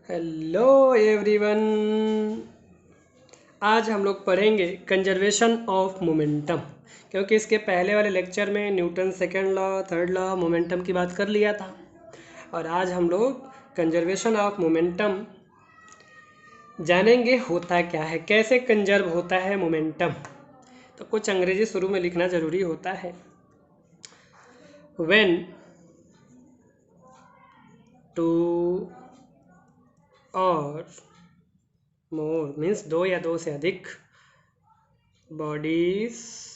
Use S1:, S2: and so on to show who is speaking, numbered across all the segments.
S1: Hello everyone. आज हम लोग पढ़ेंगे कंजर्वेशन ऑफ मोमेंटम, क्योंकि इसके पहले वाले लेक्चर में Newton second law, third law, momentum की बात कर लिया था। और आज हम लोग कंजर्वेशन ऑफ मोमेंटम जानेंगे होता क्या है, कैसे कंजर्व होता है मोमेंटम। तो कुछ अंग्रेजी शुरू में लिखना ज़रूरी होता है। व्हेन टू और मोर मीन्स दो या दो से अधिक bodies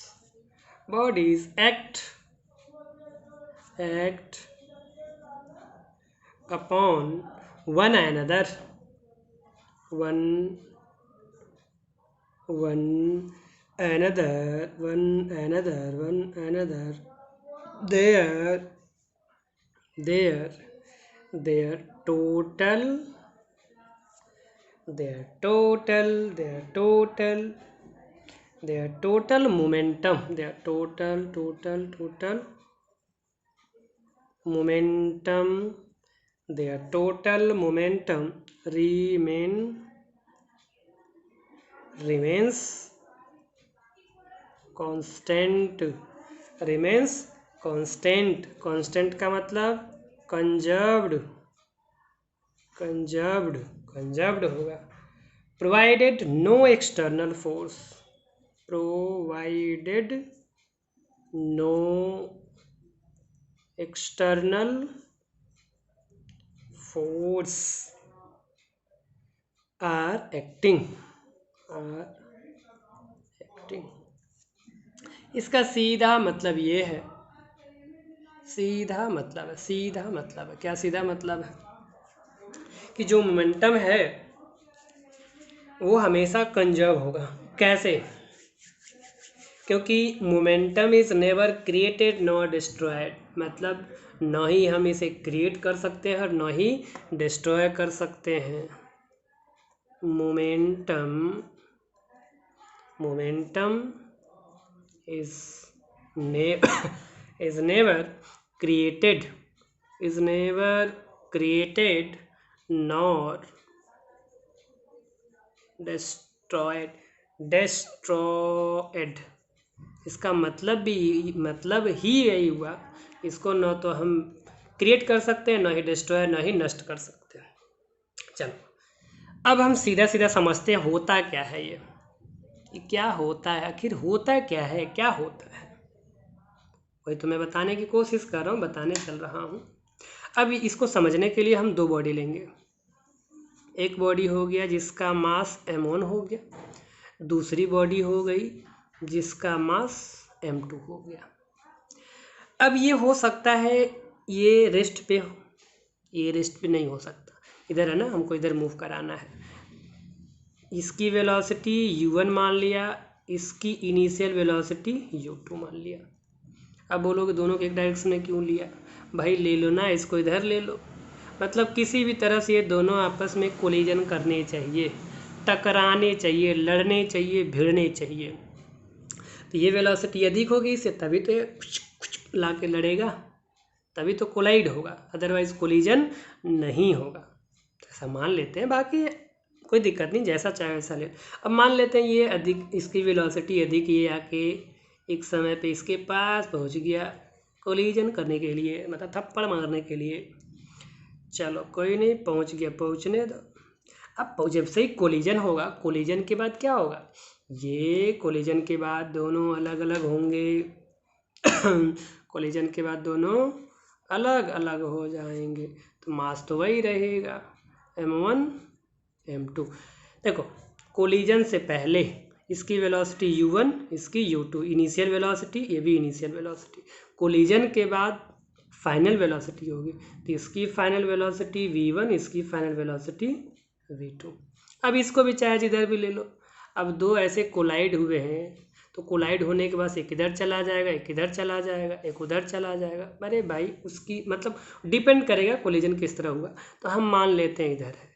S1: act upon one another their total momentum remains constant का मतलब conserved होगा, provided no external force are acting। इसका सीधा मतलब ये है, क्या सीधा मतलब है कि जो मोमेंटम है वो हमेशा कंजर्व होगा। कैसे? क्योंकि momentum is never created nor destroyed, मतलब न ही हम इसे क्रिएट कर सकते हैं और न ही डिस्ट्रॉय कर सकते हैं। Momentum is never created nor destroyed। इसका मतलब ही यही हुआ, इसको न तो हम क्रिएट कर सकते हैं, न ही डिस्ट्रॉय, न ही नष्ट कर सकते हैं। चलो अब हम सीधा समझते हैं होता क्या है। ये क्या होता है, आखिर होता क्या है, क्या होता है, वही तो मैं बताने की कोशिश कर रहा हूँ, बताने चल रहा हूँ। अब इसको समझने के लिए हम दो बॉडी लेंगे। एक बॉडी हो गया जिसका मास m1 हो गया, दूसरी बॉडी हो गई जिसका मास m2 हो गया। अब ये हो सकता है ये रेस्ट पे हो, ये रेस्ट पे नहीं हो सकता, इधर है ना, हमको इधर मूव कराना है। इसकी वेलोसिटी u1 मान लिया, इसकी इनिशियल वेलोसिटी u2 मान लिया। अब बोलोगे दोनों के एक डायरेक्शन में क्यों लिया? भाई ले लो ना, इसको इधर ले लो, मतलब किसी भी तरह से ये दोनों आपस में कोलिजन करने चाहिए, टकराने चाहिए, लड़ने चाहिए, भिड़ने चाहिए। तो ये वेलोसिटी अधिक होगी इससे, तभी तो ये कुछ ला के लड़ेगा, तभी तो कोलाइड होगा, अदरवाइज कोलिजन नहीं होगा। ऐसा मान लेते हैं, बाकी कोई दिक्कत नहीं, जैसा चाहे वैसा ले। अब मान लेते हैं ये अधिक, इसकी वेलोसिटी अधिक, ये आके एक समय पे इसके पास पहुंच गया कोलिजन करने के लिए, मतलब थप्पड़ मारने के लिए। चलो कोई नहीं, पहुंच गया, पहुंचने दो। अब जब से ही कोलिजन होगा, कोलिजन के बाद क्या होगा, ये कोलिजन के बाद दोनों अलग अलग होंगे कोलिजन के बाद दोनों अलग अलग हो जाएंगे, तो मास तो वही रहेगा m1 m2। देखो कोलिजन से पहले इसकी वेलोसिटी u1, इसकी u2, इनिशियल वेलोसिटी, ये भी इनिशियल वेलोसिटी। कोलिजन के बाद फाइनल वेलोसिटी होगी, तो इसकी फाइनल वेलोसिटी v1, इसकी फाइनल वेलोसिटी v2। अब इसको भी चाहे जिधर भी ले लो। अब दो ऐसे कोलाइड हुए हैं, तो कोलाइड होने के बाद एक इधर चला जाएगा, एक इधर चला जाएगा, एक उधर चला जाएगा। अरे भाई उसकी मतलब डिपेंड करेगा कोलिजन किस तरह हुआ। तो हम मान लेते हैं इधर है,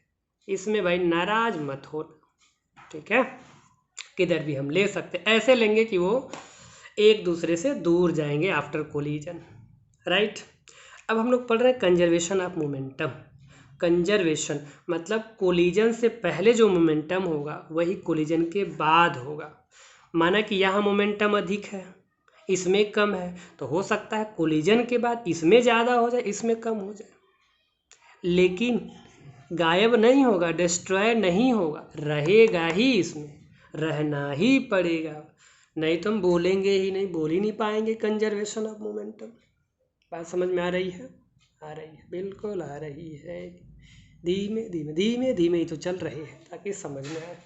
S1: इसमें भाई नाराज मत हो, ठीक है, किधर भी हम ले सकते, ऐसे लेंगे कि वो एक दूसरे से दूर जाएंगे आफ्टर कोलिजन, राइट। अब हम लोग पढ़ रहे हैं कंजर्वेशन ऑफ मोमेंटम। कंजर्वेशन मतलब कोलिजन से पहले जो मोमेंटम होगा वही कोलिजन के बाद होगा। माना कि यहाँ मोमेंटम अधिक है, इसमें कम है, तो हो सकता है कोलिजन के बाद इसमें ज़्यादा हो जाए, इसमें कम हो जाए, लेकिन गायब नहीं होगा, डिस्ट्रॉय नहीं होगा, रहेगा ही, इसमें रहना ही पड़ेगा, नहीं तो हम बोलेंगे ही नहीं, बोल ही नहीं पाएंगे कंजर्वेशन ऑफ मोमेंटम। बात समझ में आ रही है? आ रही है, बिल्कुल आ रही है। धीमे धीमे धीमे धीमे ही तो चल रहे हैं ताकि समझ में आए।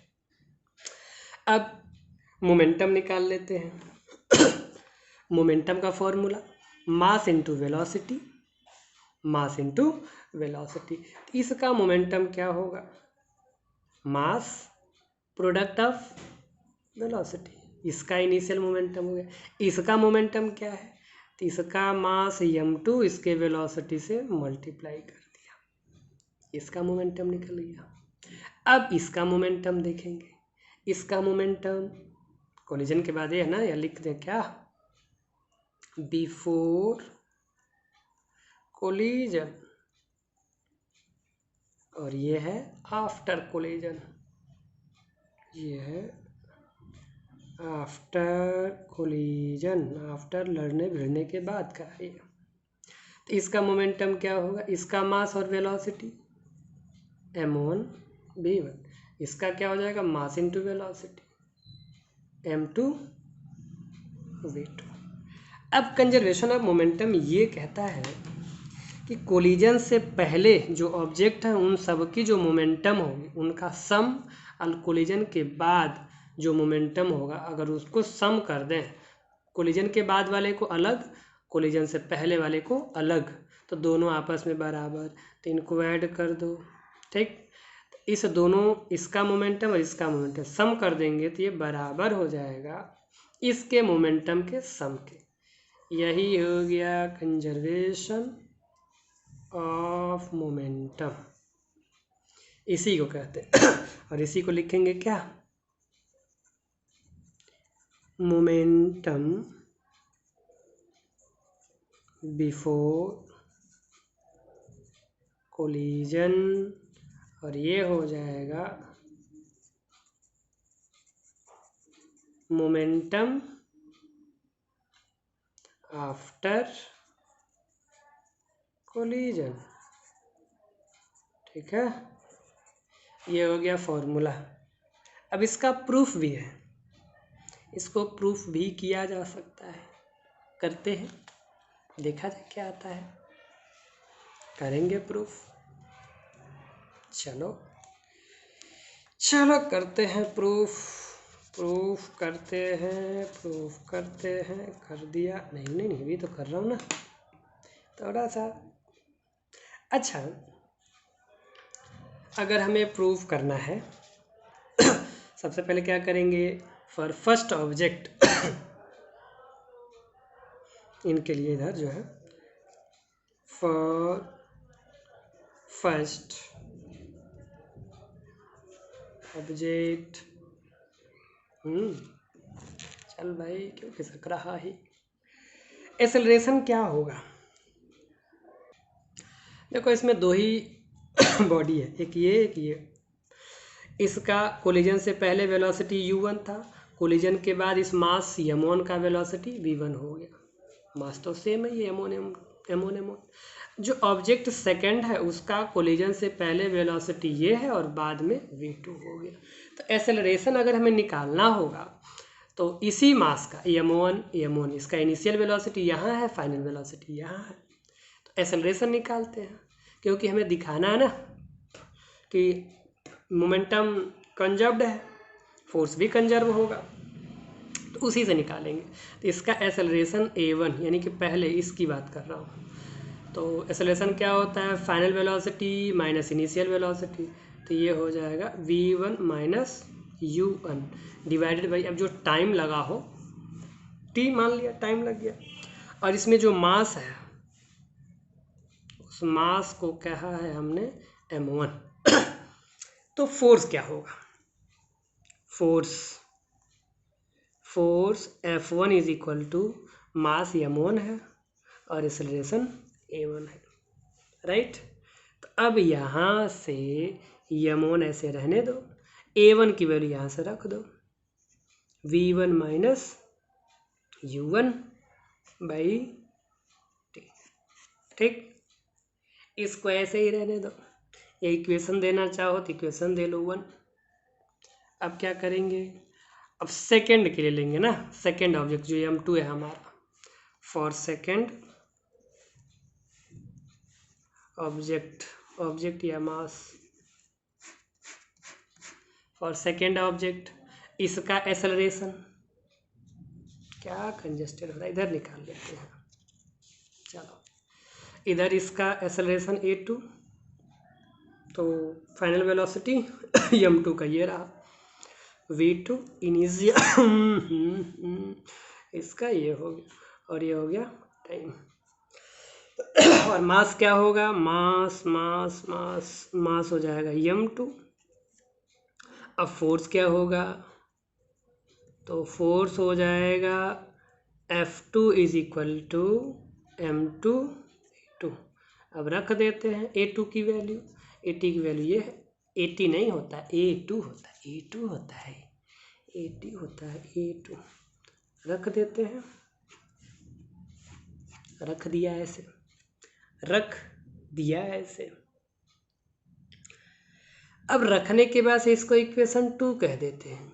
S1: अब मोमेंटम निकाल लेते हैं। मोमेंटम का फॉर्मूला मास इंटू वेलोसिटी, मास इंटू वेलोसिटी। इसका मोमेंटम क्या होगा? मास प्रोडक्ट ऑफ वेलोसिटी। इसका इनिशियल मोमेंटम हो गया। इसका मोमेंटम क्या है? तो इसका मास m2 इसके वेलोसिटी से मल्टीप्लाई कर दिया, इसका मोमेंटम निकल गया। अब इसका मोमेंटम देखेंगे। इसका मोमेंटम कोलिजन के बाद ये है ना, या लिख दें क्या, बिफोर कोलिजन, और ये है आफ्टर कोलिजन, ये है आफ्टर कोलिजन, आफ्टर लड़ने भिड़ने के बाद का है। तो इसका मोमेंटम क्या होगा? इसका मास और वेलोसिटी m1 v1, इसका क्या हो जाएगा? मास इंटू वेलोसिटी m2 v2। अब कंजर्वेशन ऑफ मोमेंटम ये कहता है कि कोलिजन से पहले जो ऑब्जेक्ट हैं उन सब की जो मोमेंटम होगी उनका सम, और कोलिजन के बाद जो मोमेंटम होगा अगर उसको सम कर दें, कोलिजन के बाद वाले को अलग, कोलिजन से पहले वाले को अलग, तो दोनों आपस में बराबर, तो इनको ऐड कर दो। ठीक, इस दोनों, इसका मोमेंटम और इसका मोमेंटम सम कर देंगे तो ये बराबर हो जाएगा इसके मोमेंटम के सम के। यही हो गया कंजर्वेशन ऑफ मोमेंटम, इसी को कहते हैं। और इसी को लिखेंगे क्या? मोमेंटम बिफोर कोलिजन, और ये हो जाएगा मोमेंटम आफ्टर कोलिजन। ठीक है, ये हो गया फॉर्मूला। अब इसका प्रूफ भी है, इसको प्रूफ भी किया जा सकता है, करते हैं, देखा जाए क्या आता है, करेंगे प्रूफ। चलो चलो करते हैं प्रूफ, प्रूफ करते हैं, प्रूफ करते हैं। कर दिया? नहीं, भी तो कर रहा हूँ ना थोड़ा सा। अच्छा, अगर हमें प्रूफ करना है सबसे पहले क्या करेंगे? फॉर फर्स्ट ऑब्जेक्ट इनके लिए इधर जो है, फॉर फर्स्ट ऑब्जेक्ट, चल भाई क्यों खिसक रहा है? एक्सेलरेशन क्या होगा? देखो इसमें दो ही बॉडी है, एक ये एक ये। इसका कोलिजन से पहले वेलोसिटी u1 था, कोलिजन के बाद इस मास m1 का वेलोसिटी v1 हो गया। मास तो सेम है, ये m1 जो ऑब्जेक्ट सेकंड है उसका कोलिजन से पहले वेलोसिटी ये है और बाद में v2 हो गया। तो एक्सेलरेशन अगर हमें निकालना होगा तो इसी मास का m1 इसका इनिशियल वेलोसिटी यहाँ है, फाइनल वेलोसिटी यहाँ है, तो एक्सेलरेशन निकालते हैं, क्योंकि हमें दिखाना है ना कि मोमेंटम कंजर्व्ड है, फोर्स भी कंजर्व होगा, तो उसी से निकालेंगे। तो इसका एक्सेलरेशन a1 यानी कि पहले इसकी बात कर रहा हूँ, तो एक्सेलरेशन क्या होता है? Final velocity minus initial velocity, तो ये हो जाएगा v1 minus u1 divided by, अब जो टाइम लगा हो, t मान लिया टाइम लग गया, और इसमें जो मास है उस मास को कहा है हमने m1 तो फोर्स क्या होगा? Force F1 is equal to mass m1 है और एक्सेलरेशन a1 है, राइट। तो अब यहाँ से यम1 ऐसे रहने दो, A1 की वैल्यू यहाँ से रख दो, V1 minus U1 by T. ठीक, इसको ऐसे ही रहने दो। ये इक्वेशन देना चाहो तो इक्वेशन दे लो 1। अब क्या करेंगे, अब सेकंड के लिए लेंगे ना, सेकंड ऑब्जेक्ट जो M2 है हमारा, फॉर सेकंड ऑब्जेक्ट या मास, फॉर सेकेंड ऑब्जेक्ट, इसका एक्सेलरेशन, क्या कंजस्टेड हो रहा है, इधर निकाल लेते हैं। चलो, इधर इसका एक्सेलरेशन A2, तो फाइनल वेलोसिटी M2 का ये रहा, V2 इनिशियल इसका ये हो गया और ये हो गया टाइम। और मास क्या होगा, मास मास मास मास हो जाएगा M2। अब फोर्स क्या होगा, तो फोर्स हो जाएगा F2 is equal to M2 A2। अब रख देते हैं A2 की वैल्यू, AT की वैल्यू ये है, AT नहीं होता, A2 होता है, A2 होता है, AT होता है, A2 रख देते हैं, रख दिया ऐसे, रख दिया ऐसे। अब रखने के बाद से इसको इक्वेशन 2 कह देते हैं।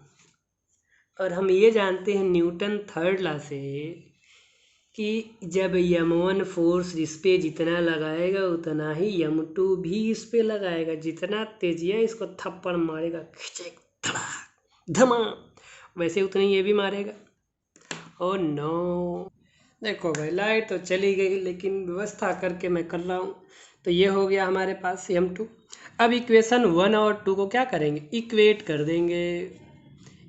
S1: और हम ये जानते हैं न्यूटन थर्ड लॉ से कि जब M1 फोर्स इस पे जितना लगाएगा उतना ही M2 भी इस पे लगाएगा, जितना तेजिया इसको थप्पड़ मारेगा खिंचे धड़ाक धमा, वैसे उतनी ये भी मारेगा। और नो, देखो भाई लाइट तो चली गई, लेकिन व्यवस्था करके मैं कर रहा हूँ। तो ये हो गया हमारे पास M2। अब इक्वेशन 1 और 2 को क्या करेंगे, इक्वेट कर देंगे।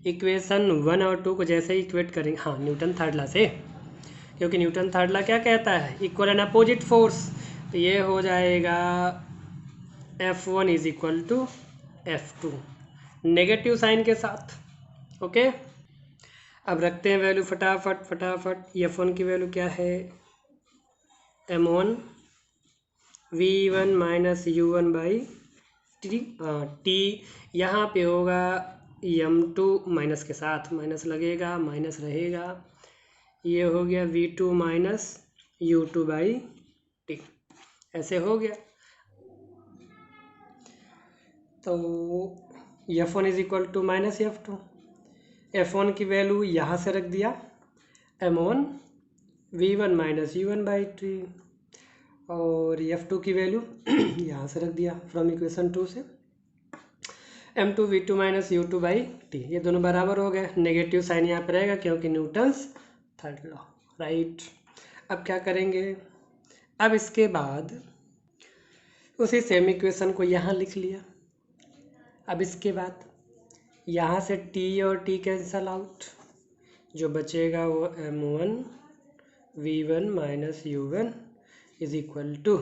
S1: इक्वेशन 1 और 2 को जैसे ही इक्वेट करेंगे, हाँ न्यूटन थर्ड लॉ से, क्योंकि न्यूटन थर्ड लॉ क्या कहता है, इक्वल एंड अपोजिट फोर्स। तो ये हो जाएगा F1 is equal to F2 negative sign के साथ। ओके, अब रखते हैं वैल्यू फटाफट। F1 की वैल्यू क्या है, M1 V1 minus U1 by T, यहाँ पे होगा M2 माइनस के साथ, माइनस लगेगा, माइनस रहेगा, ये हो गया V2 minus U2 by T, ऐसे हो गया। तो F1 is equal to minus F2, F1 की वैल्यू यहाँ से रख दिया, M1 V1 minus U1 by T, और F2 की वैल्यू यहाँ से रख दिया फ्रॉम इक्वेशन 2 से, M2 V2 minus U2 by T. ये दोनों बराबर हो गए, नेगेटिव साइन यहाँ पे रहेगा क्योंकि न्यूटन्स थर्ड लॉ, राइट। अब क्या करेंगे, अब इसके बाद उसी सेम इक्वेशन को यहाँ लिख लिया। अब इसके बाद यहाँ से T और T कैंसल आउट, जो बचेगा वो M1 V1 minus U1 is equal to,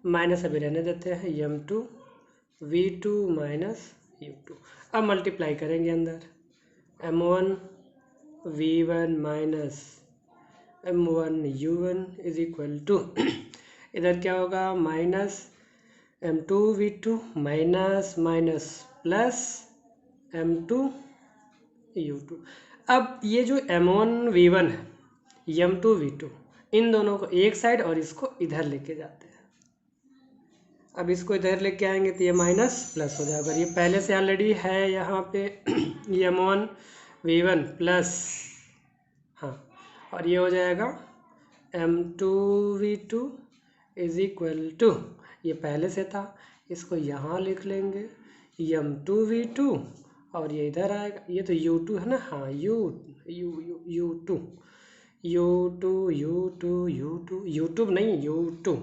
S1: minus अभी रहने देते हैं, M2 V2 माइनस U2। अब मल्टीप्लाई करेंगे अंदर, M1 V1 minus M1 U1 is equal to, इधर क्या होगा, minus M2 V2 minus minus plus M2 U2। अब ये जो M1 V1 है, M2 V2, इन दोनों को एक साइड और इसको इधर लेके जाते हैं। अब इसको इधर लेके आएंगे तो ये माइनस प्लस हो जाएगा, ये पहले से ऑलरेडी है यहाँ पे M1 V1 प्लस, हाँ, और ये हो जाएगा M2 V2 is equal to, ये पहले से था, इसको यहाँ लिख लेंगे M2 V2, और ये इधर आएगा, ये तो U2 है ना, हाँ U2 U2 नहीं U2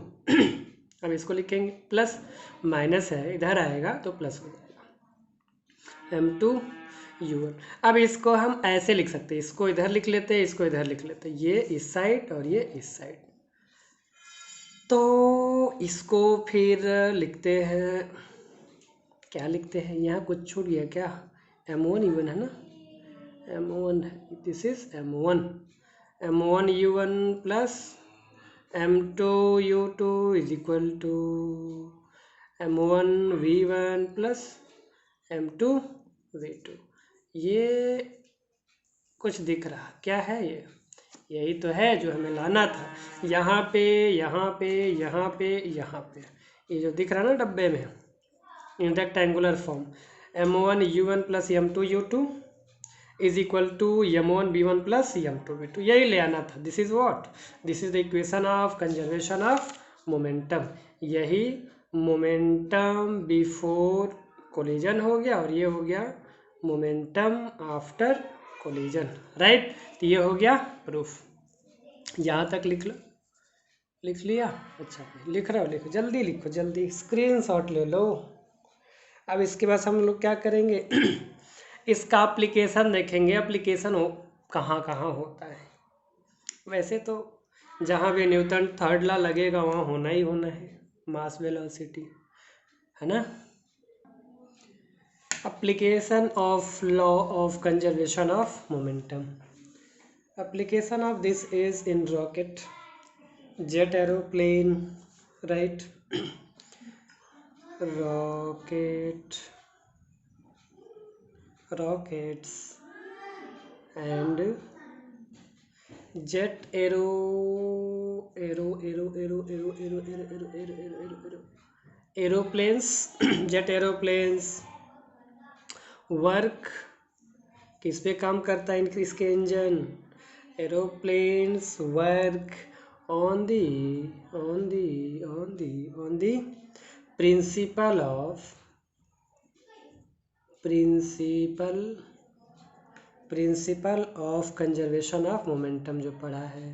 S1: अब इसको लिखेंगे, प्लस माइनस है, इधर आएगा तो प्लस हो जाएगा M2 U1। अब इसको हम ऐसे लिख सकते हैं, इसको इधर लिख लेते हैं, इसको इधर लिख लेते हैं, ये इस साइड और ये इस साइड। तो इसको फिर लिखते हैं, क्या लिखते हैं, यहाँ कुछ छूट गया क्या, M1 U1 है ना, M1, this is M1 U1 plus M2 U2 is equal to m1v1 plus m2v2। ये कुछ दिख रहा क्या है? ये यही तो है जो हमें लाना था। यहाँ पे, यहाँ पे, यहाँ पे, यहाँ पे, ये जो दिख रहा है ना डब्बे में in rectangular form, m1u1 plus m2u2 is equal to m1v1 plus m2v2, यही ले आना था। This is what, this is the equation of conservation of momentum. यही मोमेंटम बिफोर कोलिजन हो गया और ये हो गया मोमेंटम आफ्टर कोलिजन, राइट। तो ये हो गया प्रूफ। यहाँ तक लिख लो, लिख लिया? अच्छा, लिख रहे हो, लिखो, जल्दी लिखो, जल्दी स्क्रीनशॉट ले लो। अब इसके बाद हम लोग क्या करेंगे इसका एप्लीकेशन देखेंगे। एप्लीकेशन हो कहाँ कहाँ होता है। वैसे तो जहाँ भी न्यूटन थर्ड लॉ लगेगा वहाँ होना ही होना है, मास वेलोसिटी, है ना। Application of law of conservation of momentum. Application of this is in rocket, jet aeroplane, right. rockets and jet aeroplanes jet aeroplanes work किस पे काम करता है इसके engine? Aeroplanes work on the principle of conservation of momentum जो पढ़ा है,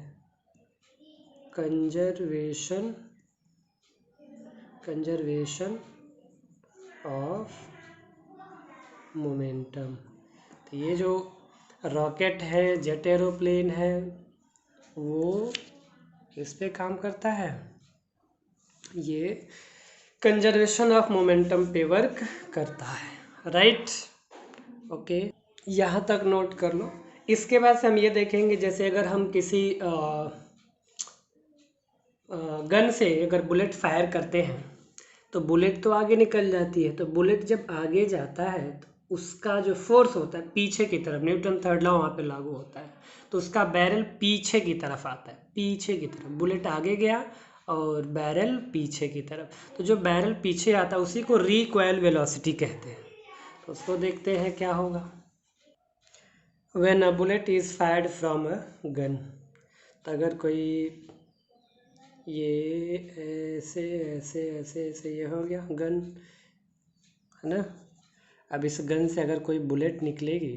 S1: conservation of momentum. तो ये जो रॉकेट है, जेट एरोप्लेन है, वो किस पे काम करता है? ये कंजर्वेशन ऑफ मोमेंटम पे वर्क करता है, राइट। ओके, यहाँ तक नोट कर लो। इसके बाद से हम ये देखेंगे, जैसे अगर हम किसी गन से अगर बुलेट फायर करते हैं तो बुलेट तो आगे निकल जाती है। तो बुलेट जब आगे जाता है तो उसका जो फोर्स होता है पीछे की तरफ, न्यूटन थर्ड लॉ वहाँ पे लागू होता है, तो उसका बैरल पीछे की तरफ आता है, पीछे की तरफ। बुलेट आगे गया और बैरल पीछे की तरफ, तो जो बैरल पीछे आता है उसी को रिकॉइल वेलोसिटी कहते हैं। तो उसको देखते हैं क्या होगा। When a bullet is fired from a gun, तो अगर कोई ये ऐसे ऐसे ऐसे ऐसे ये हो गया गन, है ना। अब इस गन से अगर कोई बुलेट निकलेगी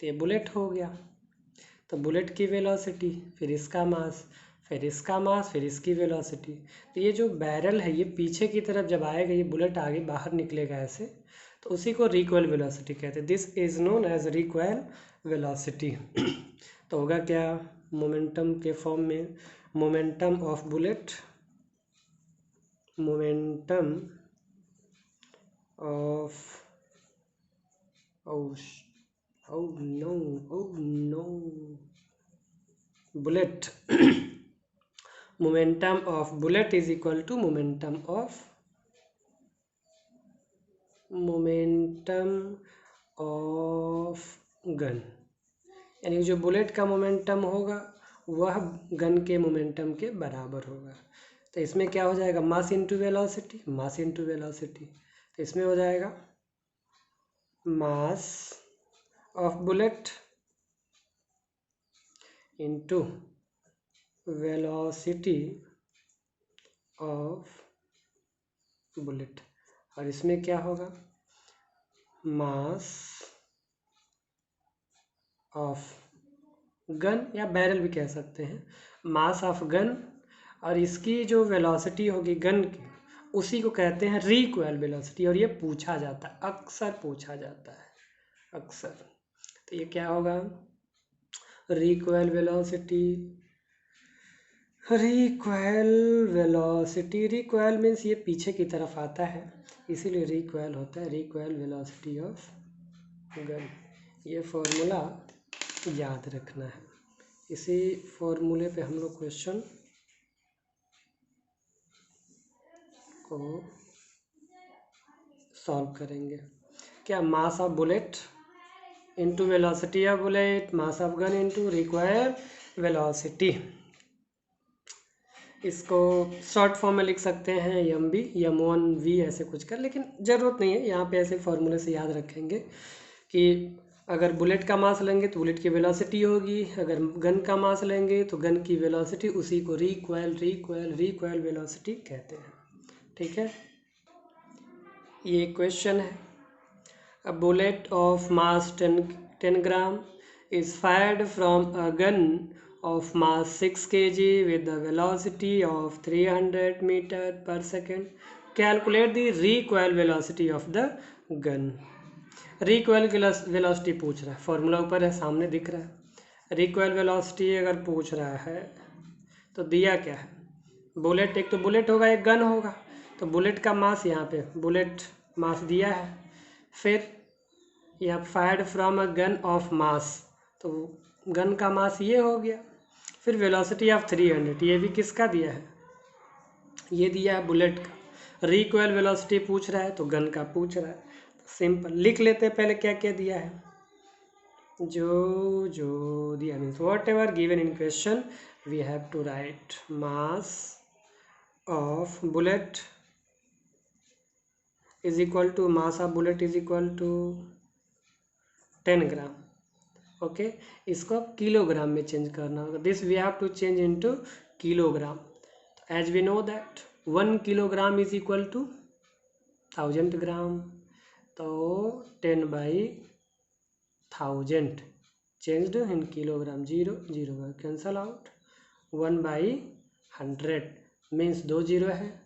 S1: तो ये बुलेट हो गया। तो बुलेट की वेलोसिटी, फिर इसका मास, फिर इसका मास, फिर इसकी वेलोसिटी। तो ये जो बैरल है ये पीछे की तरफ जब आएगा, ये बुलेट आगे बाहर निकलेगा ऐसे, तो उसी को रिकॉइल वेलोसिटी कहते हैं। This is known as recoil velocity. तो होगा क्या मोमेंटम के फॉर्म में, momentum of bullet, momentum of bullet momentum of bullet is equal to momentum of gun, यानी जो बुलेट का मोमेंटम होगा वह गन के मोमेंटम के बराबर होगा। तो इसमें क्या हो जाएगा, मास इंटू वेलोसिटी, मास इंटू वेलोसिटी। तो इसमें हो जाएगा मास of bullet into velocity of bullet, और इसमें क्या होगा मास ऑफ गन, या बैरल भी कह सकते हैं, मास ऑफ गन, और इसकी जो वेलोसिटी होगी गन की उसी को कहते हैं रिकॉइल वेलोसिटी। और ये पूछा जाता है, अक्सर पूछा जाता है, अक्सर। तो ये क्या होगा रिकॉइल वेलोसिटी, रिकॉइल मीन्स ये पीछे की तरफ आता है, इसीलिए रिकॉइल होता है, रिकॉइल वेलोसिटी ऑफ गन। ये फॉर्मूला याद रखना है। इसी फॉर्मूले पे हम लोग क्वेश्चन को सॉल्व करेंगे। क्या, मास of bullet into velocity of bullet, mass of gun into require velocity. इसको शॉर्ट फॉर्म में लिख सकते हैं m1v ऐसे कुछ कर, लेकिन ज़रूरत नहीं है, यहाँ पे ऐसे फॉर्मूले से याद रखेंगे कि अगर बुलेट का मास लेंगे तो बुलेट की वेलोसिटी होगी, अगर गन का मास लेंगे तो गन की वेलोसिटी, उसी को रिक्वायल वेलोसिटी कहते हैं। ठीक है, ये क्वेश्चन है। A bullet of mass 10 gram is fired from a gun of mass 6 kg with the velocity of 300 meter per second. Calculate the recoil velocity of the gun. recoil velocity पूछ रहा है, formula ऊपर है, सामने दिख रहा है। recoil velocity अगर पूछ रहा है तो दिया क्या है, बुलेट, एक तो बुलेट होगा एक गन होगा, तो बुलेट का मास यहाँ पे बुलेट मास दिया है, फिर यहाँ fired from a gun of mass, तो गन का मास ये हो गया, फिर वेलोसिटी ऑफ 300, ये भी किसका दिया है, ये दिया है बुलेट का। रिकॉइल वेलोसिटी पूछ रहा है तो गन का पूछ रहा है, तो सिंपल लिख लेते हैं पहले क्या क्या दिया है। जो जो दिया means whatever given in question we have to write. Mass of bullet is equal to, mass of bullet is equal to 10 gram. Okay, इसको अब किलोग्राम में चेंज करना होगा। This we have to change into kilogram. As we know that 1 kilogram is equal to 1000 gram, तो 10/1000 changed in kilogram, 0 0 cancel out, 1/100 means 2 0 है,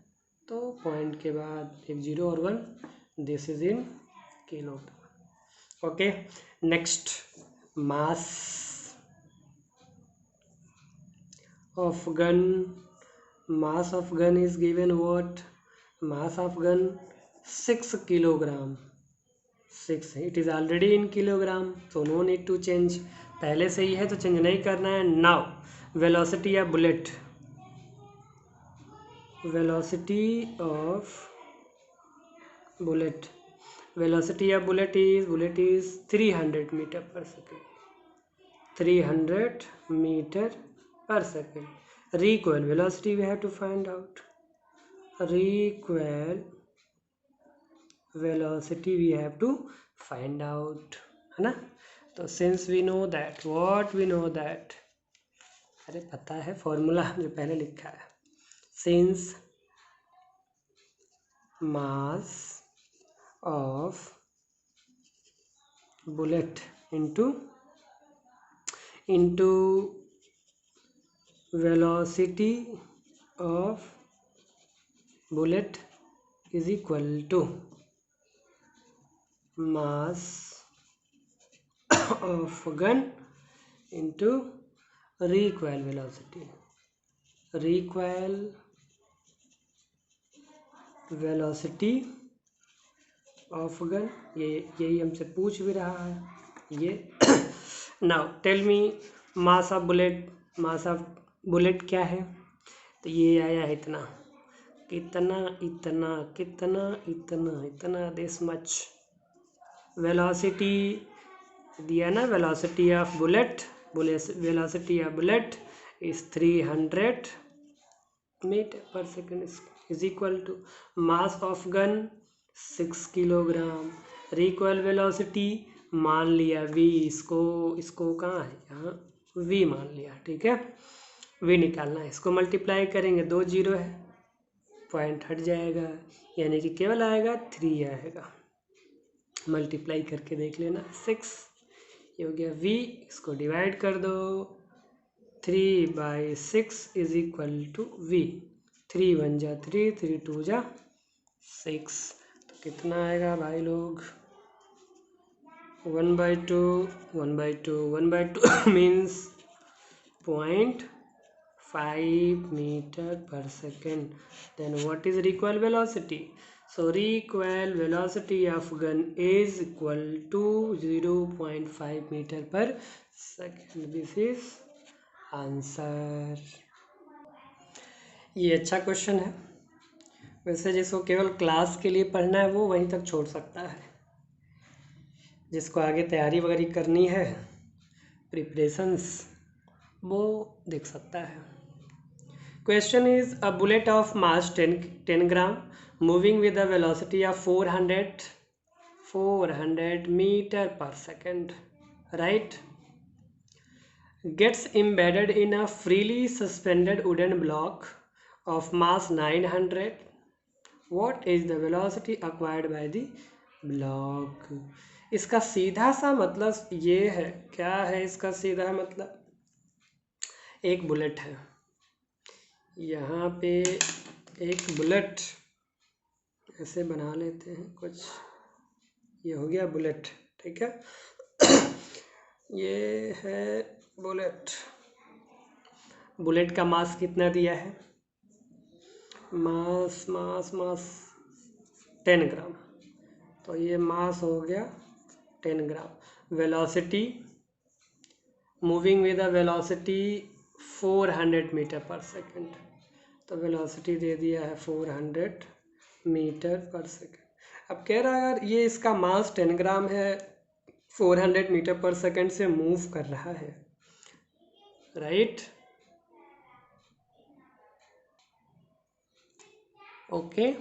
S1: तो point के बाद एक 0 और 1, this is in kilogram. Okay, next, mass of gun. Mass of gun is given what? Mass of gun 6 kilogram. 6, it is already in kilogram, so no need to change, पहले से ही है तो चेंज नहीं करना है। now velocity of bullet, velocity of bullet, velocity of bullet is 300 meter per second, 300 meter per second. Recoil velocity we have to find out. Recoil velocity we have to find out, है ना। तो since we know that, what we know that, अरे पता है formula जो पहले लिखा है, since mass of bullet into velocity of bullet is equal to mass of gun into recoil velocity. Recoil velocity of gun, ये यही हमसे पूछ भी रहा है ये। Now tell me mass of bullet, mass of bullet क्या है, तो ये आया है इतना, कितना इतना कितना इतना इतना, दिस मच। वेलोसिटी दिया ना, velocity of bullet, velocity of bullet is 300 metre per second is equal to mass of gun 6 kilogram, recoil velocity मान लिया v, इसको कहाँ है, यहाँ v मान लिया, ठीक है। v निकालना है, इसको मल्टीप्लाई करेंगे, 2 0 है, पॉइंट हट जाएगा, यानी कि केवल आएगा 3 आएगा। मल्टीप्लाई करके देख लेना, 6 ये हो गया v, इसको डिवाइड कर दो, 3/6 इज इक्वल टू v, 3 1 जा 3, 3 2 जा 6, तो कितना आएगा भाई लोग, 1/2 1/2 1/2 means 0.5 meter per second. Then what is recoil velocity? So recoil velocity of gun is equal to 0.5 meter per second. This is answer. ये अच्छा क्वेश्चन है, वैसे जिसको केवल क्लास के लिए पढ़ना है वो वहीं तक छोड़ सकता है, जिसको आगे तैयारी वगैरह करनी है, प्रिपरेशंस, वो देख सकता है। Question is a bullet of mass 10 gram moving with a velocity of 400 metre per second, right, gets embedded in a freely suspended wooden block of mass 900. What is the velocity acquired by the block? इसका सीधा सा मतलब ये है, क्या है इसका सीधा मतलब, एक बुलेट है, यहाँ पे एक बुलेट ऐसे बना लेते हैं कुछ, ये हो गया बुलेट, ठीक है। ये है बुलेट, बुलेट का मास कितना दिया है, मास मास मास 10 ग्राम, तो ये मास हो गया 10 gram. Velocity moving with a velocity 400 metre per second, तो वेलोसिटी दे दिया है 400 मीटर पर सेकेंड। अब कह रहा है अगर ये इसका मास 10 ग्राम है, 400 मीटर पर सेकेंड से मूव कर रहा है, राइट, ओके,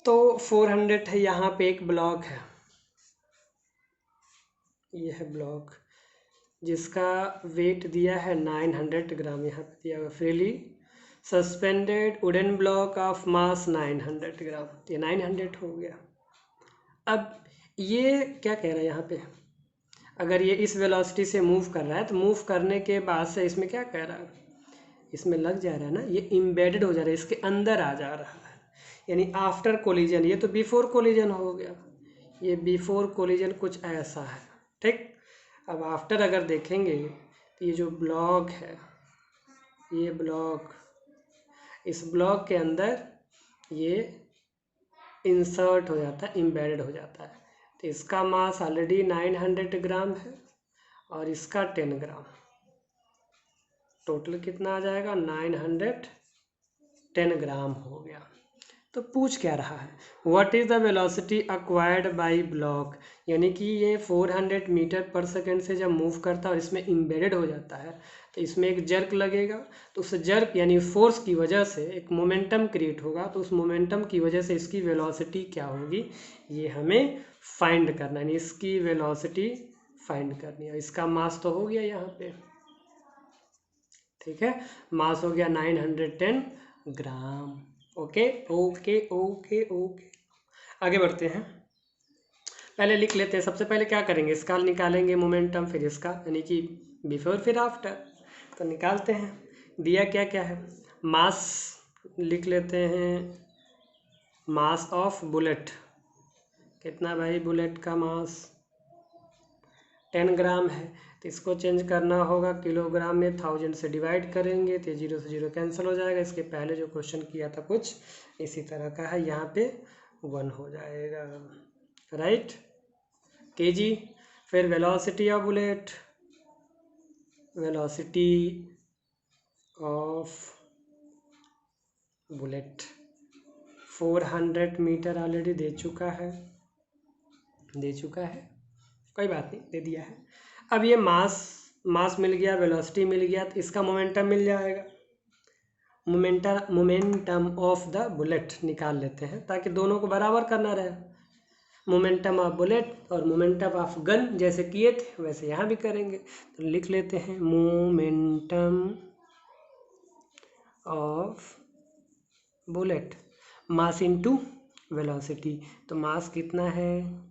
S1: तो 400 है, यहाँ पे एक ब्लॉक है, ये है ब्लॉक जिसका वेट दिया है 900 ग्राम, यहाँ पे दिया हुआ freely suspended wooden block of mass 900 ग्राम, ये 900 हो गया। अब ये क्या कह रहा है यहाँ पे, अगर ये इस वेलोसिटी से मूव कर रहा है तो मूव करने के बाद से इसमें क्या कह रहा है, इसमें लग जा रहा है ना, ये इम्बेडेड हो जा रहा है, इसके अंदर आ जा रहा है, यानी आफ्टर कोलिजन, ये तो बिफोर कोलिजन हो गया, ये बिफोर कोलिजन कुछ ऐसा है, ठीक। अब आफ्टर अगर देखेंगे तो ये जो ब्लॉक है, ये ब्लॉक, इस ब्लॉक के अंदर ये इंसर्ट हो जाता है, इम्बेडेड हो जाता है, तो इसका मास ऑलरेडी 900 ग्राम है और इसका 10 ग्राम, टोटल कितना आ जाएगा, 910 ग्राम हो गया। तो पूछ क्या रहा है, what is the velocity acquired bye block, यानी कि ये 400 मीटर पर सेकेंड से जब मूव करता है और इसमें इम्बेडेड हो जाता है तो इसमें एक जर्क लगेगा, तो उस जर्क यानी फोर्स की वजह से एक मोमेंटम क्रिएट होगा, तो उस मोमेंटम की वजह से इसकी वेलोसिटी क्या होगी, ये हमें फाइंड करना है, इसकी वेलोसिटी फाइंड करनी है। इसका मास तो हो गया यहाँ पे, ठीक है, मास हो गया 910 ग्राम। ओके ओके ओके ओके, आगे बढ़ते हैं, पहले लिख लेते हैं। सबसे पहले क्या करेंगे, इसका निकालेंगे मोमेंटम, फिर इसका, यानी कि बिफोर फिर आफ्टर, तो निकालते हैं। दिया क्या क्या है, मास लिख लेते हैं, मास ऑफ बुलेट, कितना भाई, बुलेट का मास 10 ग्राम है, तो इसको चेंज करना होगा किलोग्राम में, 1000 से डिवाइड करेंगे तो 0 से 0 कैंसिल हो जाएगा। इसके पहले जो क्वेश्चन किया था कुछ इसी तरह का है, यहाँ पे 1 हो जाएगा, राइट, केजी। फिर velocity of bullet, velocity of bullet 400 metre already दे चुका है, कोई बात नहीं, दे दिया है। अब ये मास मिल गया, वेलोसिटी मिल गया, तो इसका मोमेंटम मिल जाएगा, मोमेंटम ऑफ द बुलेट निकाल लेते हैं ताकि दोनों को बराबर करना रहे। मोमेंटम ऑफ बुलेट और मोमेंटम ऑफ गन जैसे किए थे वैसे यहाँ भी करेंगे, तो लिख लेते हैं momentum of bullet, mass into velocity, तो मास कितना है,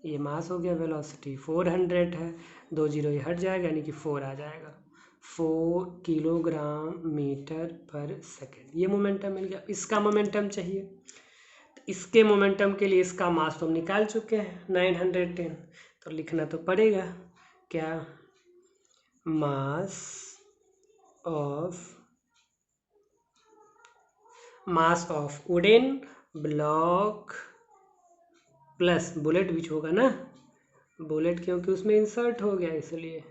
S1: ये मास हो गया, वेलोसिटी 400 है, 2 0 ये हट जाएगा, यानी कि 4 आ जाएगा, 4 किलोग्राम मीटर पर सेकेंड, ये मोमेंटम मिल गया। इसका मोमेंटम चाहिए, तो इसके मोमेंटम के लिए इसका मास तो हम निकाल चुके हैं 910, तो लिखना तो पड़ेगा क्या, mass of wooden block plus bullet भी होगा ना, बुलेट क्योंकि उसमें इंसर्ट हो गया, इसलिए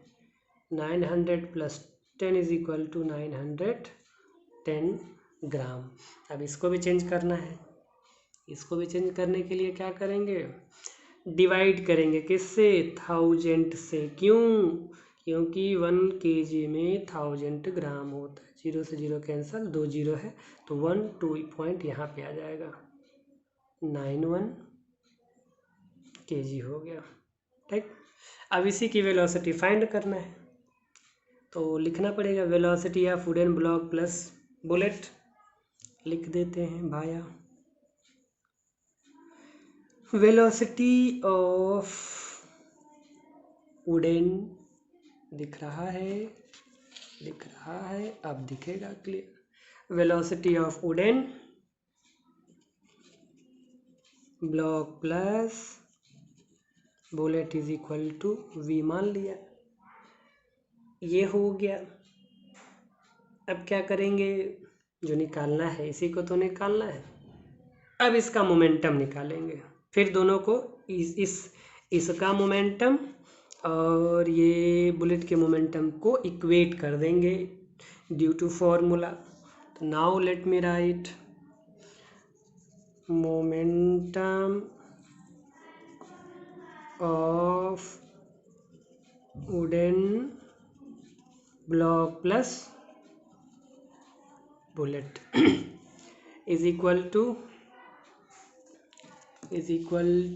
S1: 900 + 10 = 910 ग्राम। अब इसको भी चेंज करना है, इसको भी चेंज करने के लिए क्या करेंगे, डिवाइड करेंगे किससे, 1000 से। क्यों, क्योंकि 1 kg में 1000 ग्राम होता है। 0 से 0 कैंसल, 2 0 है तो 1 2 पॉइंट यहाँ पे आ जाएगा, 91 kg हो गया। ठीक, अब इसी की वेलोसिटी फाइंड करना है, तो लिखना पड़ेगा velocity of wooden block plus bullet. लिख देते हैं भाया, वेलोसिटी ऑफ वुडन दिख रहा है, दिख रहा है, अब दिखेगा clear. Velocity of wooden block plus bullet is equal to v मान लिया, ये हो गया। अब क्या करेंगे, जो निकालना है इसी को तो निकालना है। अब इसका मोमेंटम निकालेंगे, फिर दोनों को इसका मोमेंटम और ये बुलेट के मोमेंटम को इक्वेट कर देंगे ड्यू टू फॉर्मूला। तो now let me write momentum of wooden block plus bullet is equal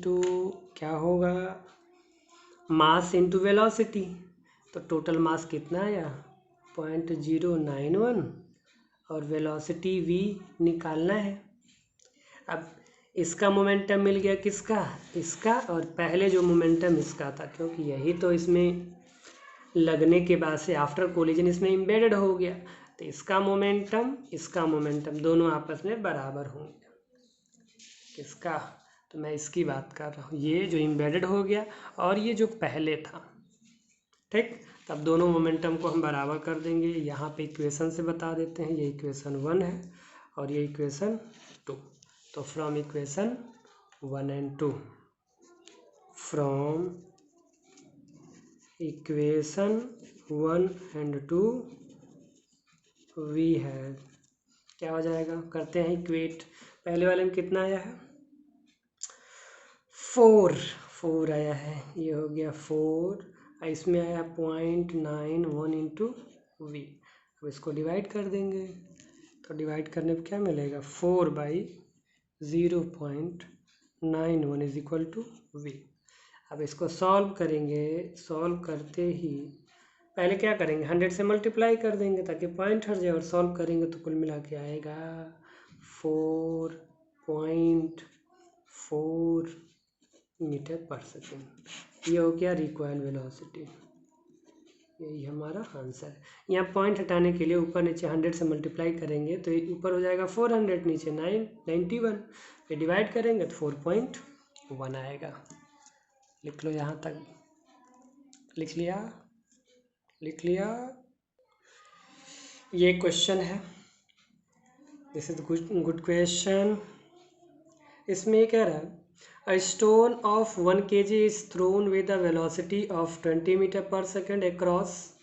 S1: to क्या होगा, मास इंटू वेलोसिटी। तो टोटल मास कितना आया, 0.091 और वेलोसिटी v निकालना है। अब इसका मोमेंटम मिल गया किसका, इसका, और पहले जो मोमेंटम इसका था, क्योंकि यही तो इसमें लगने के बाद से आफ्टर कोलिजन इसमें एम्बेडेड हो गया, तो इसका मोमेंटम दोनों आपस में बराबर होंगे। किसका, तो मैं इसकी बात कर रहा हूँ, ये जो एम्बेडेड हो गया और ये जो पहले था। ठीक, तब दोनों मोमेंटम को हम बराबर कर देंगे। यहाँ पे इक्वेशन से बता देते हैं, ये इक्वेशन 1 है और ये इक्वेशन 2। तो from equation 1 and 2, from equation 1 and 2 we है, क्या हो जाएगा, करते हैं इक्वेट। पहले वाले में कितना आया है, 4 आया है, ये हो गया 4, इसमें आया 0.91 इंटू वी। अब इसको डिवाइड कर देंगे, तो डिवाइड करने पर क्या मिलेगा, 4/0.91 इज इक्वल टू वी। अब इसको सॉल्व करेंगे, सॉल्व करते ही पहले क्या करेंगे, 100 से मल्टीप्लाई कर देंगे ताकि पॉइंट हट जाए, और सॉल्व करेंगे तो कुल मिला के आएगा 4.4 मीटर पर सेकेंड। ये हो गया रिक्वायर्ड वेलोसिटी, यही हमारा आंसर है। यहाँ पॉइंट हटाने के लिए ऊपर नीचे 100 से मल्टीप्लाई करेंगे तो ऊपर हो जाएगा 400, नीचे 91, फिर डिवाइड करेंगे तो 4.1 आएगा। लिख लो, यहाँ तक लिख लिया। ये क्वेश्चन है, दिस इज गुड क्वेश्चन। इसमें ये कह रहा है, a stone of 1 kg is thrown with a velocity of 20 meter per second across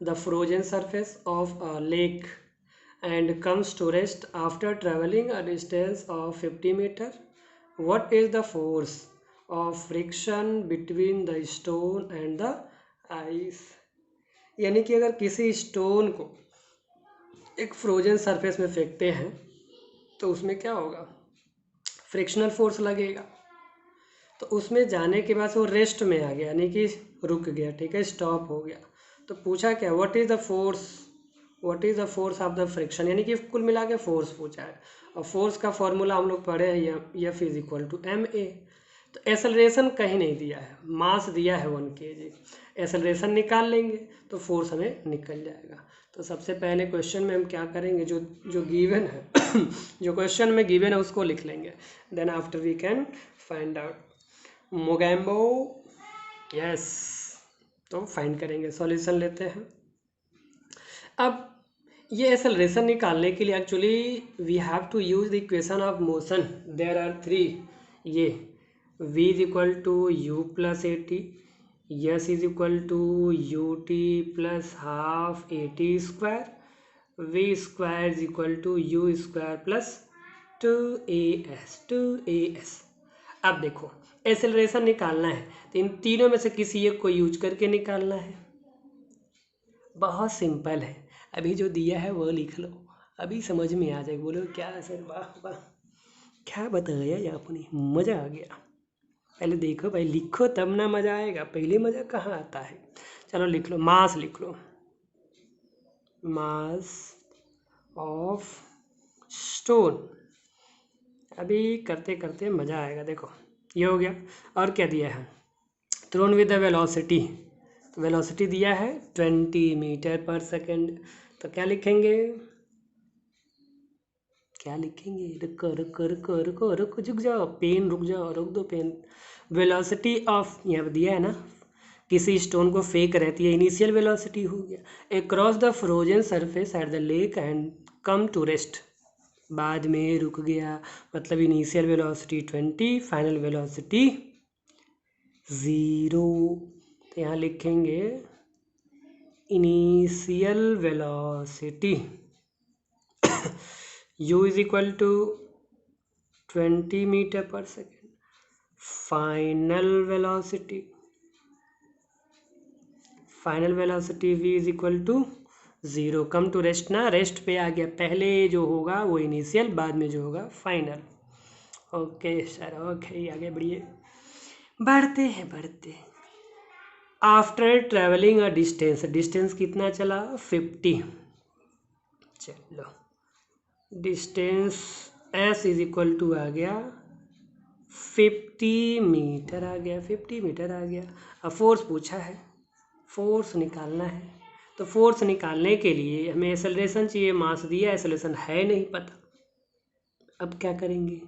S1: the frozen surface of a lake and comes to rest after traveling a distance of 50 meter. What is the force of friction between the stone and the ice? यानी कि अगर किसी stone को एक frozen surface में फेंकते हैं तो उसमें क्या होगा, फ्रिक्शनल फोर्स लगेगा। तो उसमें जाने के बाद से वो रेस्ट में आ गया, यानी कि रुक गया, ठीक है, स्टॉप हो गया। तो पूछा क्या, what is the force of the friction, यानी कि कुल मिला के फोर्स पूछा है। और फोर्स का फॉर्मूला हम लोग पढ़े हैं, F is equal to ma। तो एसेलरेशन कहीं नहीं दिया है, मास दिया है 1 kg, एसेलरेशन निकाल लेंगे तो फोर्स हमें निकल जाएगा। तो सबसे पहले क्वेश्चन में हम क्या करेंगे, जो गिवन है जो क्वेश्चन में गिवन है उसको लिख लेंगे, then after we can find out Mogambo. Yes, तो फाइंड करेंगे, सॉल्यूशन लेते हैं। अब ये एक्सेलरेशन निकालने के लिए actually we have to use the equation of motion. There are 3, ये v is equal to u plus a t, s is equal to u t plus half a t square, v square is equal to u square plus 2as। अब देखो acceleration निकालना है तो इन तीनों में से किसी एक को यूज करके निकालना है। बहुत सिंपल है, अभी जो दिया है वो लिख लो, अभी समझ में आ जाएगा। बोलो क्या सर, वाह वाह क्या बताया ये आपने, मज़ा आ गया। पहले देखो भाई, लिखो तब ना मज़ा आएगा, पहले मज़ा कहाँ आता है। चलो लिख लो, मास लिख लो, मास ऑफ स्टोन। अभी करते करते मज़ा आएगा। देखो ये हो गया, और क्या दिया है, थ्रोन विद द वेलोसिटी। तो वेलोसिटी दिया है 20 मीटर पर सेकेंड। तो क्या लिखेंगे, क्या लिखेंगे, रुको रुको रुको रुको रुको, रुक जाओ पेन, रुक जाओ, रुक दो पेन। वेलोसिटी ऑफ, यहाँ पर दिया है ना, किसी स्टोन को फेंक रहती है, इनिशियल वेलोसिटी हो गया। Across the frozen surface at the lake and come to rest, बाद में रुक गया, मतलब इनिशियल वेलोसिटी 20, फाइनल वेलोसिटी 0। तो यहाँ लिखेंगे initial velocity u is equal to 20 metre per second, final velocity v is equal to 0। Come to rest ना, rest पे आ गया, पहले जो होगा वो इनिशियल, बाद में जो होगा फाइनल। ओके सर, ओके आगे बढ़िए, बढ़ते हैं बढ़ते हैं। After travelling a distance, distance कितना चला 50, चलो distance s is equal to आ गया 50 मीटर आ गया, 50 मीटर आ गया। अब फोर्स पूछा है, फोर्स निकालना है, तो फोर्स निकालने के लिए हमें एक्सेलरेशन चाहिए, मास दिया, एक्सेलरेशन है नहीं पता। अब क्या करेंगे,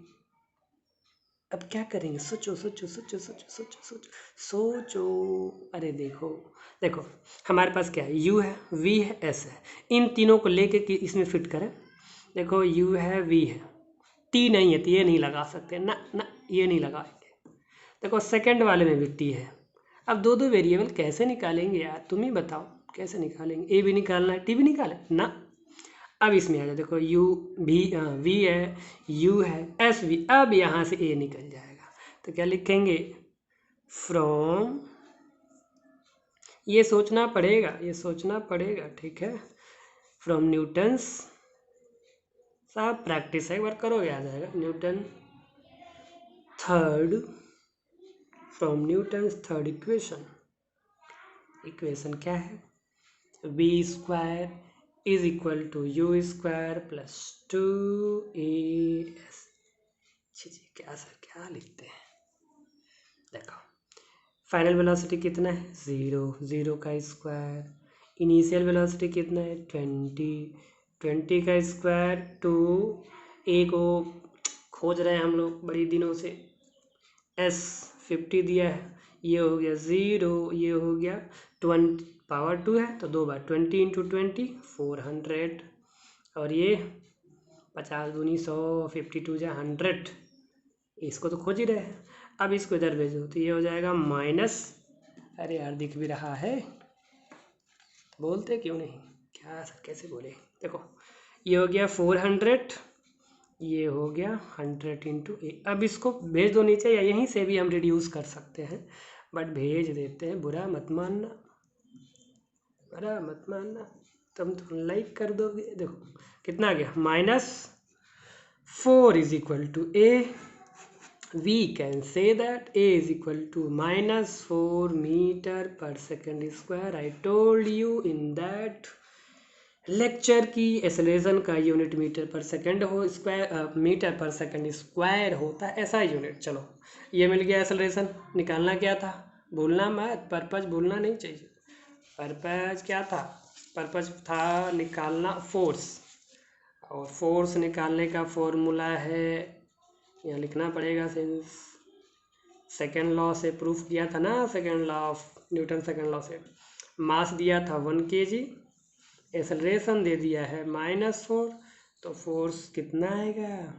S1: अब क्या करेंगे, सोचो सोचो सोचो सोचो सोचो सोचो सोचो। अरे देखो देखो, हमारे पास क्या है, u है, v है, s है, इन तीनों को लेके कि इसमें फिट करें। देखो u है, v है, t नहीं है तो ये नहीं लगा सकते ना ना, ये नहीं लगाएंगे। देखो सेकंड वाले में भी t है। अब दो दो वेरिएबल कैसे निकालेंगे यार, तुम ही बताओ कैसे निकालेंगे, a भी निकालना है, t भी निकाले ना। अब इसमें आ जाए, देखो u भी v है, u है, s भी, अब यहाँ से a निकल जाएगा। तो क्या लिखेंगे, फ्रॉम, ये सोचना पड़ेगा, ये सोचना पड़ेगा, ठीक है, फ्रॉम न्यूटन्स, साहब प्रैक्टिस है, एक बार करोगे आ जाएगा, Newton third, from Newton's third equation, equation क्या है, v square is equal to u square plus 2as। जी क्या सर क्या लिखते हैं, देखो फाइनल वेलोसिटी कितना है 0, 0 का स्क्वायर, इनिशियल वेलोसिटी कितना है 20, 20 का स्क्वायर 2, ए को खोज रहे हैं हम लोग बड़ी दिनों से, s 50 दिया है, ये हो गया 0, ये हो गया 20 पावर 2 है तो 2 बार 20 इंटू 20 400, और ये 50 दूनी 100, 52 जा 100, इसको तो खोज ही रहे हैं। अब इसको इधर भेजो तो ये हो जाएगा माइनस, अरे यार दिख भी रहा है, बोलते क्यों नहीं, क्या सर कैसे बोले, देखो ये हो गया 400, ये हो गया 100 इंटू ए। अब इसको भेज दो नीचे, या यहीं से भी हम रिड्यूस कर सकते हैं, बट भेज देते हैं, बुरा मत मानना, बुरा मत मानना, तुम तो लाइक कर दोगे। देखो कितना आ गया, -4 is equal to a, we can say that a is equal to -4 meter per second square। I told you in that lecture की एक्सेलरेशन का यूनिट मीटर पर सेकंड हो, square metre per second square होता है, ऐसा unit. चलो ये मिल गया, acceleration निकालना क्या था, भूलना मत, पर्पज भूलना नहीं चाहिए। पर्पज क्या था, पर्पज था निकालना फोर्स, और फोर्स निकालने का फॉर्मूला है, यहाँ लिखना पड़ेगा, सिंस सेकेंड लॉ से प्रूफ किया था ना, second law of Newton, second law से मास दिया था 1 kg, एक्सेलरेशन दे दिया है -4, तो फोर्स कितना आएगा,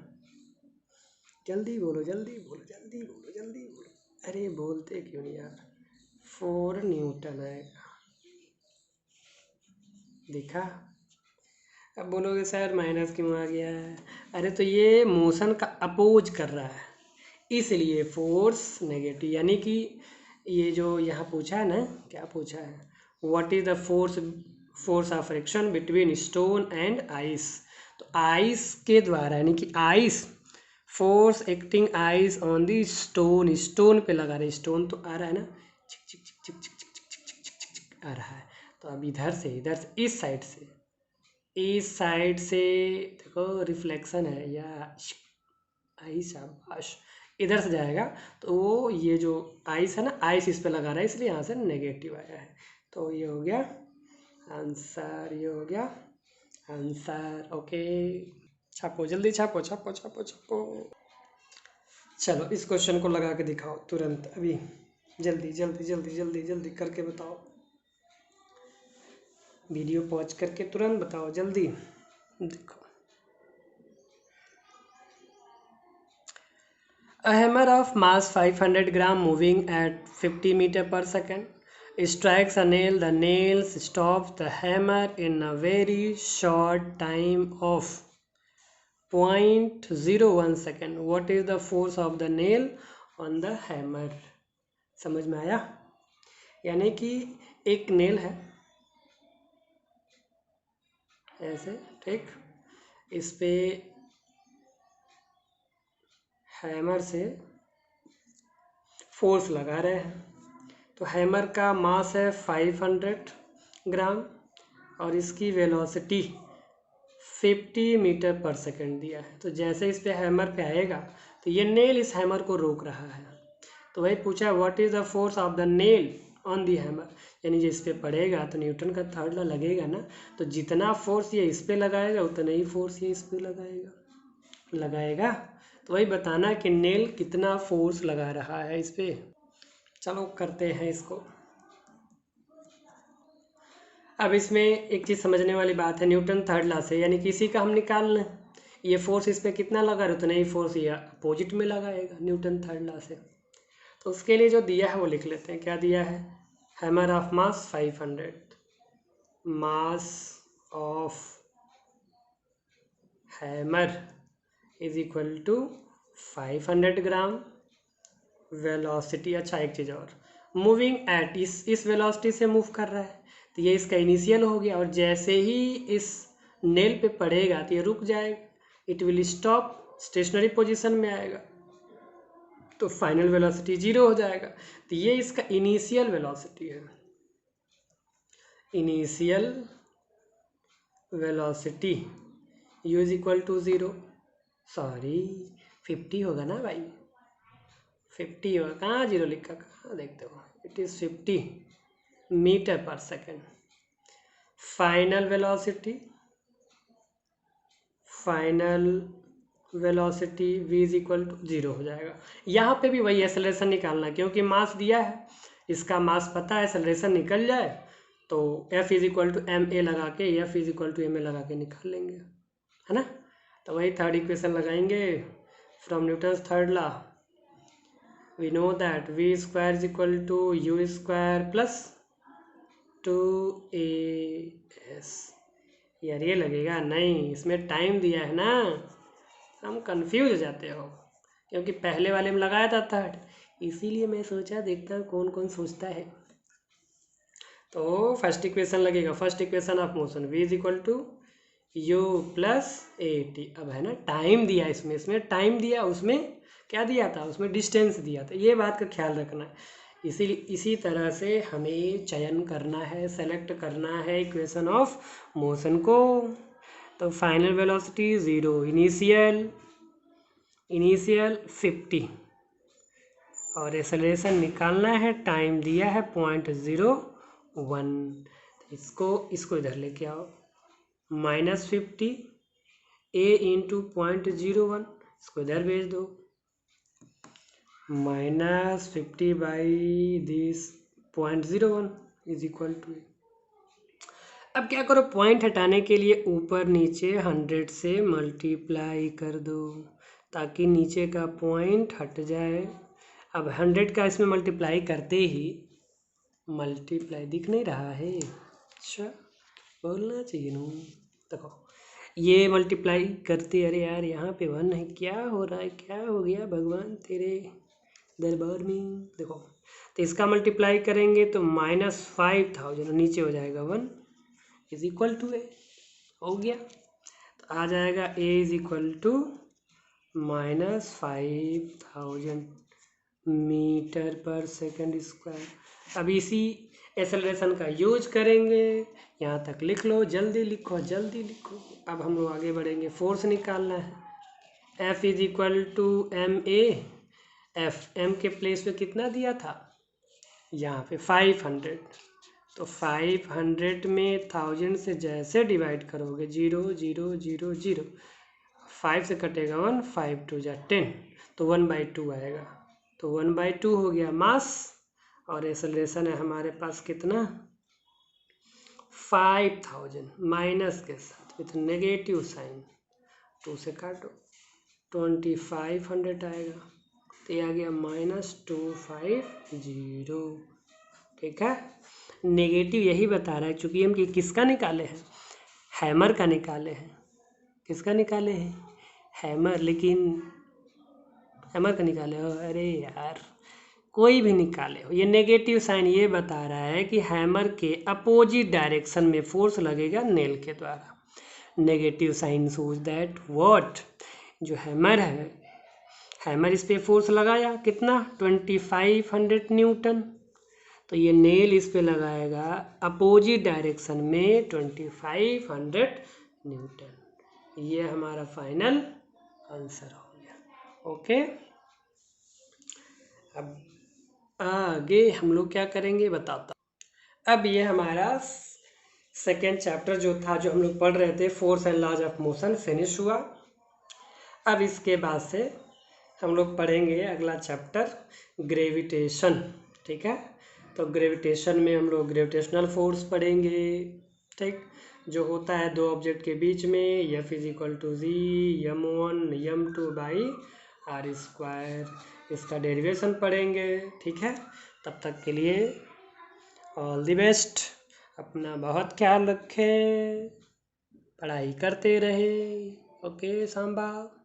S1: जल्दी बोलो जल्दी बोलो जल्दी बोलो जल्दी बोलो, अरे बोलते क्यों नहीं यार, 4 न्यूटन आएगा, दिखा, अब बोलोगे सर माइनस क्यों आ गया है? अरे तो ये मोशन का अपोज कर रहा है, इसलिए फोर्स नेगेटिव। यानी कि ये जो यहाँ पूछा है ना, क्या पूछा है, what is the force of friction between stone and ice. तो आइस के द्वारा, यानी कि ice, force acting ice on the stone, stone पे लगा रहे, स्टोन तो आ रहा है ना, चिक चिक चिक चिक चिक चिक चिक चिक चिक चिक चिक आ रहा है। तो अब इधर से इस साइड से देखो रिफ्लेक्शन है या आई, शाबाश, इधर से जाएगा तो ये जो आइस है ना, आइस इस पे लगा रहा है, इसलिए यहाँ से नेगेटिव आया है। तो ये हो गया आंसर, ये हो गया आंसर। ओके, छापो जल्दी, छापो छापो छापो छापो। चलो इस क्वेश्चन को लगा के दिखाओ तुरंत, अभी जल्दी जल्दी जल्दी जल्दी जल्दी करके बताओ, वीडियो पॉज करके तुरंत बताओ जल्दी। देखो, a hammer of mass 500 gram moving at 50 meter per second strikes a nail. The nail stops the hammer in a very short time of 0.01 second. What is the force of the nail on the hammer? समझ में आया? यानी कि एक nail है ऐसे, ठीक, इस पे हैमर से फोर्स लगा रहे हैं। तो हैमर का मास है 500 ग्राम और इसकी वेलोसिटी 50 मीटर पर सेकंड दिया है। तो जैसे इस पे हैमर पे आएगा तो ये नेल इस हैमर को रोक रहा है। तो वही पूछा what is the force of the nail on the hammer, यानी जिस पे पड़ेगा तो न्यूटन का थर्ड लॉ लगेगा ना। तो जितना फोर्स ये इस पे लगाएगा उतना ही फोर्स ये इस पे लगाएगा। तो वही बताना कि नेल कितना फोर्स लगा रहा है इस पे। चलो करते हैं इसको। अब इसमें एक चीज़ समझने वाली बात है, न्यूटन थर्ड लॉ से, यानी कि इसी का हम निकाल लें, ये फोर्स इस पे कितना लगा रहा है उतना ही फोर्स ये अपोजिट में लगाएगा न्यूटन थर्ड लॉ से। तो उसके लिए जो दिया है वो लिख लेते हैं। क्या दिया है? Hammer of mass 500, mass of hammer is equal to 500 gram, velocity, अच्छा एक चीज़ और, मूविंग एट, इस वेलोसिटी से मूव कर रहा है तो ये इसका इनिशियल हो गया, और जैसे ही इस नेल पे पड़ेगा तो ये रुक जाएगा, it will stop, stationary position में आएगा, तो फाइनल वेलोसिटी 0 हो जाएगा। तो ये इसका इनिशियल वेलोसिटी है, initial velocity u is equal to 0, sorry 50 होगा ना भाई, 50 होगा, कहाँ 0 लिखा, कहाँ देखते हो, it is 50 metre per second. Final velocity v is equal to 0 हो जाएगा। यहाँ पे भी वही एक्सेलरेशन निकालना, क्योंकि मास दिया है, इसका मास पता है, एक्सेलरेशन निकल जाए तो f is equal to m a लगा के, f is equal to m a लगा के निकाल लेंगे, है ना। तो वही थर्ड इक्वेशन लगाएंगे from Newton's third law. We know that v square is equal to u square plus 2as। यार ये लगेगा नहीं, इसमें टाइम दिया है ना, हम कंफ्यूज हो जाते हो, क्योंकि पहले वाले में लगाया था थर्ड, इसीलिए मैं सोचा देखता हूँ कौन कौन सोचता है। तो फर्स्ट इक्वेशन लगेगा, first equation of motion v is equal to u plus a t. अब है ना टाइम दिया इसमें टाइम दिया, उसमें क्या दिया था, उसमें डिस्टेंस दिया था, ये बात का ख्याल रखना है। इसी तरह से हमें चयन करना है, सेलेक्ट करना है इक्वेशन ऑफ मोशन को। तो फाइनल वेलोसिटी 0, इनिशियल 50 और एक्सेलरेशन निकालना है, टाइम दिया है 0.01। इसको इधर लेके आओ, -50 a इंटू 0.01, इसको इधर भेज दो, -50 by this 0.01 is equal to. अब क्या करो, पॉइंट हटाने के लिए ऊपर नीचे 100 से मल्टीप्लाई कर दो ताकि नीचे का पॉइंट हट जाए। अब 100 का इसमें मल्टीप्लाई करते ही, मल्टीप्लाई दिख नहीं रहा है, अच्छा बोलना चाहिए ना। देखो ये मल्टीप्लाई करते, अरे यार यहाँ पे 1 है, क्या हो रहा है, क्या हो गया भगवान तेरे दरबार में। देखो तो इसका मल्टीप्लाई करेंगे तो -5000 नीचे हो जाएगा 1 इज इक्वल टू ए, हो गया। तो आ जाएगा a is equal to -5000 metre per second square. अब इसी एक्सेलरेशन का यूज करेंगे, यहाँ तक लिख लो, जल्दी लिखो जल्दी लिखो। अब हम लोग आगे बढ़ेंगे, फोर्स निकालना है। F is equal to ma, f m के प्लेस पे कितना दिया था, यहाँ पे 500, तो 500 में 1000 से जैसे डिवाइड करोगे 0 0 0 0, 5 से कटेगा 1, 5 2 जा 10, तो 1/2 आएगा। तो 1/2 हो गया मास, और एक्सेलरेशन है हमारे पास कितना 5000 माइनस के साथ विथ नेगेटिव साइन, 2 से काटो 2500 आएगा। तो ये आ गया -250। ठीक है, नेगेटिव यही बता रहा है क्योंकि हम किसका निकाले हैं, हैमर का निकाले हैं। किसका निकाले हैं, हैमर, लेकिन हैमर का निकाले हो, अरे यार कोई भी निकाले हो, ये नेगेटिव साइन ये बता रहा है कि हैमर के अपोजिट डायरेक्शन में फोर्स लगेगा नेल के द्वारा। Negative sign shows that what, जो हैमर है, हैमर इस पे फोर्स लगाया कितना 2500 न्यूटन, तो ये नेल इस पे लगाएगा अपोजिट डायरेक्शन में 2500 न्यूटन। ये हमारा फाइनल आंसर हो गया। ओके, अब आगे हम लोग क्या करेंगे बताता। अब ये हमारा सेकेंड चैप्टर जो था, जो हम लोग पढ़ रहे थे, force and laws of motion, finish हुआ। अब इसके बाद से हम लोग पढ़ेंगे अगला चैप्टर ग्रेविटेशन। ठीक है, तो ग्रेविटेशन में हम लोग ग्रेविटेशनल फोर्स पढ़ेंगे। ठीक, जो होता है दो ऑब्जेक्ट के बीच में, F is equal to G m1 m2/r², इसका डेरिवेशन पढ़ेंगे। ठीक है, तब तक के लिए ऑल द बेस्ट, अपना बहुत ख्याल रखें, पढ़ाई करते रहे। ओके सांबा।